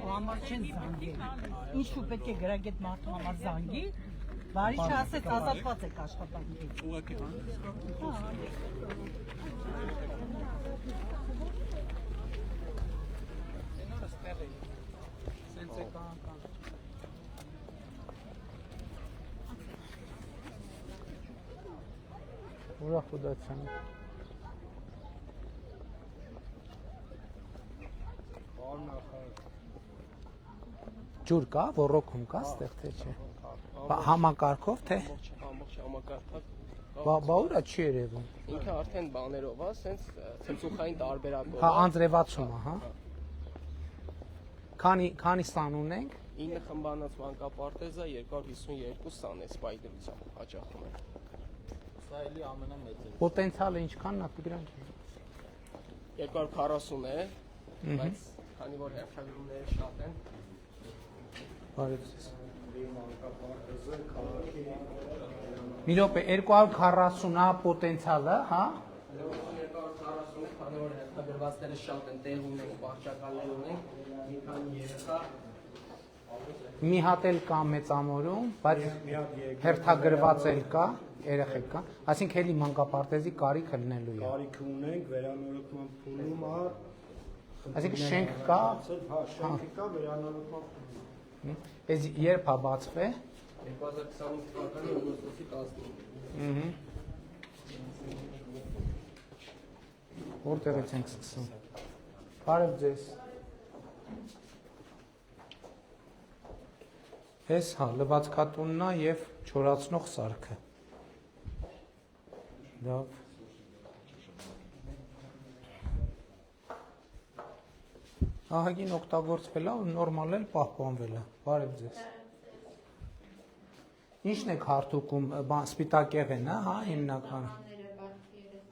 Համար չեն զանգի, ինչու պետք է գրագետ մարդու համար զանգի, բարի չասեց ազատված եք աշխատանքից։ Ուրա խուդացան։ Ջուր կա, ոռոգում կա, ստեղ թե չէ։ Համակարգով թե։ Ամբողջ համակարգակ։ Բա ուրա չի երևում։ Ինքը արդեն բաներով է, սենց ցնցուխային տարբերակով։ Հա, անձրևացում է, հա։ Քանի սան ունենք։ 9 խմբանոց մանկապարտեզը 252 սան է սպայդրությամբ հաճախում է։ Սա էլի ամենամեծը։ Պոտենցիալը ինչքանն է, Տիգրան։ 240 է, բայց քանի որ հերթագրումները շատ են։ Բարև ձեզ։ Մի րոպե 240-ա պոտենցիալը, հա։ 240 է, քանի որ հերթագրվածները շատ են, տեղ ունենք, վարչակալներ ունենք, մի քանի երեխա։ Մի հատ էլ կա մեծամորում, բայց հերթագրված էլ կա, երեխեք կա։ Այսինքն էլի մանկապարտեզի կարիք լնելու է։ Կարիք ունենք, վերանորոգման փուլում է։ Այսինքն շենք կա։ Հա, շենքը կա, վերանորոգման փուլում։ Էս երբ է բացվե։ 2025 թվականի օգոստոսի 19։ Որտեղից ենք սկսում։ Բարև ձեզ։ Էս հա, լվացքատունն է եւ չորացնող սարքը։ Լավ։ Ահագին օգտագործվել է ու նորմալ էլ պահպանվել է։ Բարև ձեզ։ Ինչն եք հարթուկում, սպիտակ եղեն, հա, հիմնական։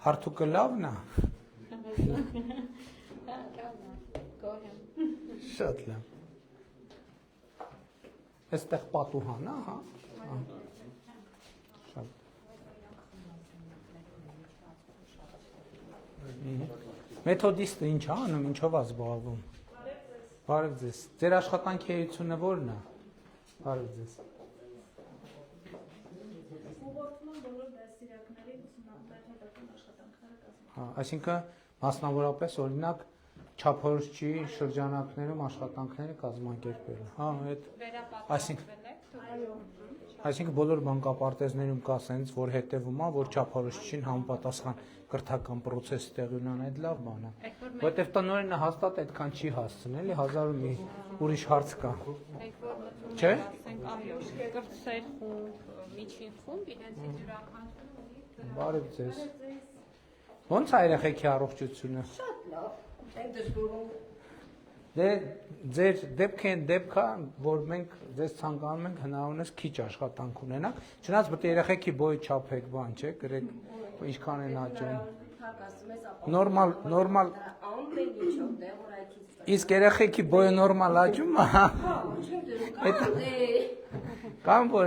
Հարթուկը լավն է։ Շատ լավ։ Այստեղ պատուհան է, հա։ Շատ։ Մեթոդիստը ինչ է անում, ինչով է զբաղվում։ Բարև ձեզ։ Ձեր աշխատանքի էությունը ո՞րն է։ Բարև ձեզ։ Ուղղորդման բոլոր դաստիարակների ուսումնասիրական աշխատանքները կազմում։ Հա, այսինքն մասնավորապես օրինակ չափորոշիչի շրջանակներում աշխատանքները կազմակերպելու։ Հա, այդ այսինքն բոլոր մանկապարտեզներում կա սենց, որ հետևում է, որ չափորոշիչին համապատասխան կրթական process տեղի ունենա, այդ լավ բան է։ Որտեվ տնօրենը հաստատ այդքան չի հասցնել, էլի 1000 մի ուրիշ հարց կա։ Չէ՞։ Կրտսեր խումբ, միջին խումբ, իրենց յուրաքանչյուրը Բարև ձեզ։ Ո՞նց է երեխեքի առողջությունը։ Շատ լավ, ենք դժգոհում։ Դե ձեր դեպքը դեպք է, որ մենք ձեզ ցանկանում ենք հնարավորինս քիչ աշխատանք ունենանք, չնայած պետք է երեխեքի բոյը չափեք, բան չէ, գրեք ինչքան են աճում։ Նորմալ ամեն ինչով դեղորայքից։ Իսկ երեխեքի բոյը նորմալ աճում է։ Կամ որ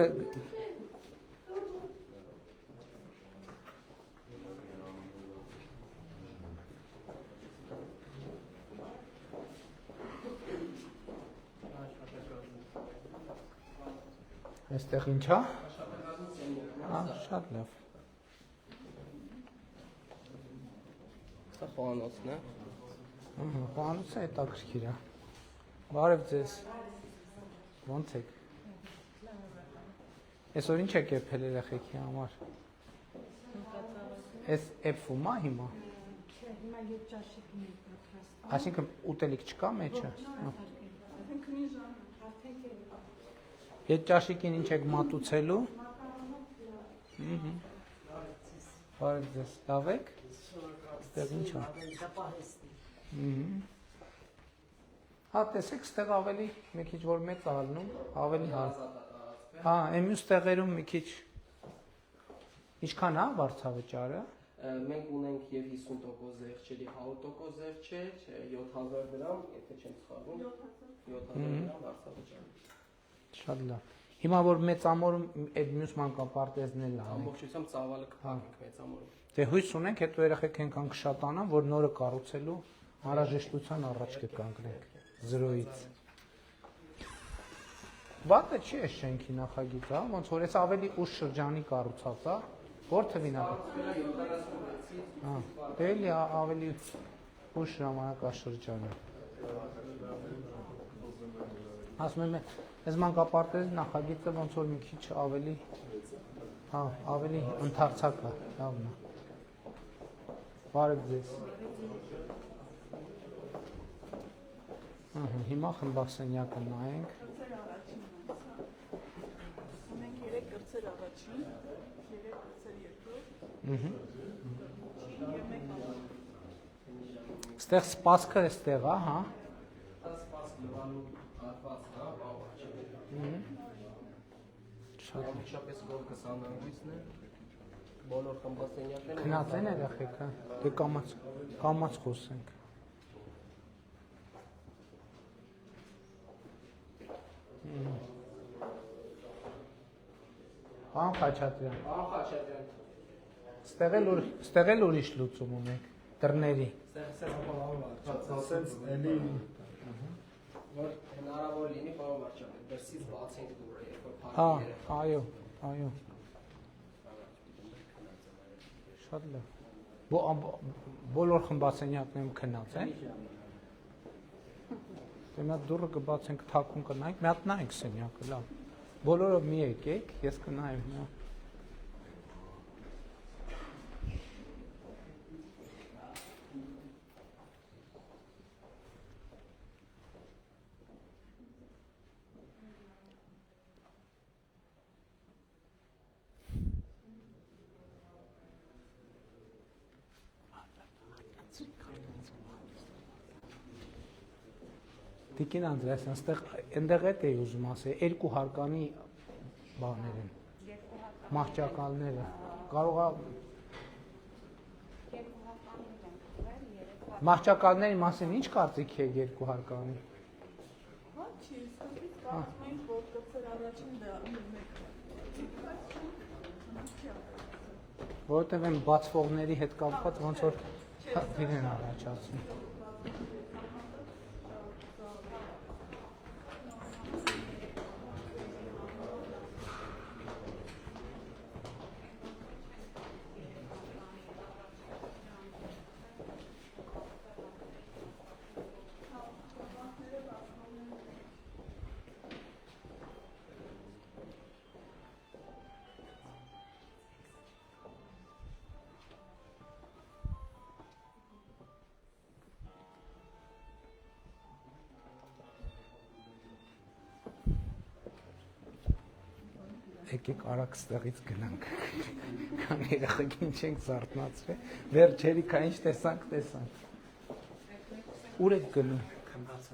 Այստեղ ինչ է։ Շատ լավ։ Սա խոհանոցն է։ Խոհանոցը հետաքրքիր է։ Բարև ձեզ։ Ո՞նց եք։ Այսօր ինչ եք եփել երեխեքի համար։ Էս էփվում է հիմա։ Չէ, հիմա ետ ճաշիկն է պատրաստ։ Այսինքն ուտելիք չկա մեջը։ Ետ ճաշիկին ինչ եք մատուցելու։ Բարև ձեզ, լավ եք։ Ստեղ ինչ է։ Հա, տեսեք, ստեղ ավելի մի քիչ որ մեծ է ալնում, ավելի հա։ Հա, մյուս տեղերում մի քիչ ինչքան է վարձավճարը։ Մենք ունենք եւ 50% զեղչերի, 100% զեղչեր, 7000 դրամ, եթե չեմ սխալվում, 7000 դրամ վարձավճար։ Շատ լավ։ Հիմա որ մեծամորում այդ մյուս մանկապարտեզներն են, Ամբողջությամբ ծավալը կփակենք մեծամորում։ դե հույս ունենք հետո երեխեք այնքան կշատանան, որ նորը կառուցելու անհրաժեշտության առաջ կկանգնենք 0-ից։ Վատը չի է շենքի նախագիծը, հա, ոնց որ էս ավելի ուշ շրջանի կառուցած է, որ թվին է։ Հա, դե էլի ավելի ուշ ժամանակաշրջանը։ Ասում եմ, այս մանկապարտեզի նախագիծը ոնց որ մի քիչ ավելի, հա, ավելի ընդարձակ է, լավն է։ Բարև ձեզ։ Հիմա խմբասենյակը նայենք։ Ունենք 3 կրծեր առաջին, 3 կրծեր երկրորդ։ Ստեղ սպասքը էստեղ է, հա։ Շատ Ամբողջապես գոլ 20-ից է։ Բոլոր խմբասենյակները քնած են երեխեքը։ Դե կամաց խոսենք։ Պարոն Խաչատրյան։ Պարոն Խաչատրյան, Ստեղ էլ ուրիշ լուծում ունենք դռների։ Ասենց էլի որ հնարավոր լինի, պարոն վարչապետ, դրսից բացենք դուռը, երբ որ Հա, փակի այո։ Շատ լավ։ Բոլոր խմբասենյակներում քնած են։ Դե մի հատ դուռը կբացենք, թաքուն կնայենք, մի հատ նայենք սենյակը, լավ։ Բոլորով մի եկեք, ես կնայեմ նա։ Տիկին Անդրեասյան, այնտեղ էդ էի ուզում ասել, 2 հարկանի բաներ են, մահճակալները, կարող է մահճակալների մասին ինչ կարծիք է 2 հարկանի։ Հա, չի, սկզբից կարծում ենք, որ կրծեր առաջին դա մեկ։ Որովհետև այն բացվողների հետ կապված ոնց որ իրեն առաջացնում։ Եկեք արագ ստեղից գնանք, կան երեխեքին չենք զարթնացրել, վերջերիքա ինչ տեսանք։ Ուր եք գնում,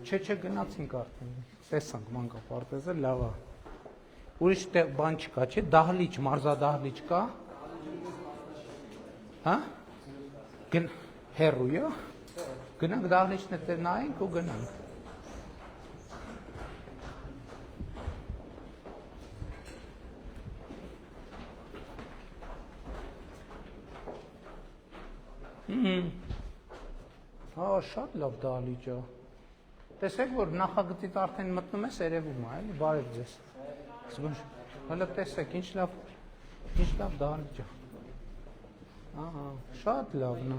չէ գնացինք արդեն, տեսանք մանկապարտեզը, լավ է, ուրիշ բան չկա, չէ, դահլիճ, մարզադահլիճ կա, հա, հեռու է, գնանք դահլիճն է նայենք ու գնանք։ Հա, շատ լավ դահլիճ է։ Տեսեք, որ նախագծից արդեն մտնում ես երևում է, էլի, բարև ձեզ։ Հələ տեսեք, ինչ լավ դահլիճ է։ Ահա, շատ լավն է։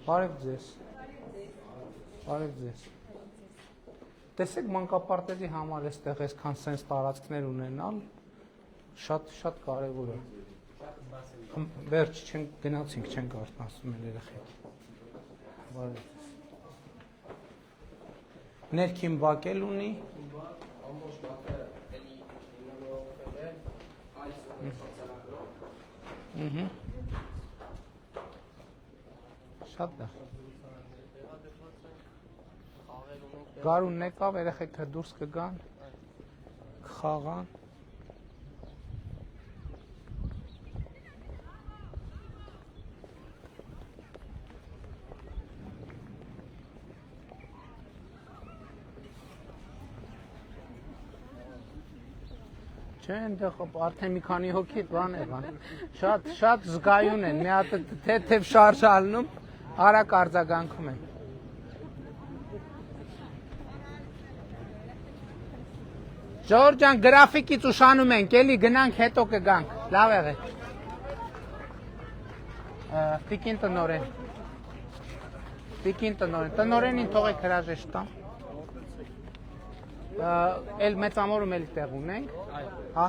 Բարև ձեզ։ Բարև ձեզ։ Տեսեք, մանկապարտեզի համար էստեղ այսքան սենց տարածքներ ունենալ շատ կարևոր է։ Վերջ գնացինք, չենք արթնացնում են երեխեք։ Բարև ձեզ։ Ներքին բակ էլ ունի։ ամբողջ բակը էլի նորոգվել է, այս սոցիալագրով։ Շատ լավ։ Գարունն եկավ, երեխեքը դուրս կգան, կխաղան։ Չէ, այնտեղ արդեն մի քանի հոգի բան է, բան։ Շատ զգայուն են, մի հատ թեթև շարժ ալնում, արագ արձագանքում են։ Ժողովուրդ ջան, գրաֆիկից ուշանում ենք, էլի գնանք, հետո կգանք։ Լավ եղեք։ Տիկին տնորեն։ Տնորենին թողեք հրաժեշտ տամ։ Էլ մեծամորում էլի տեղ ունենք։ Հա։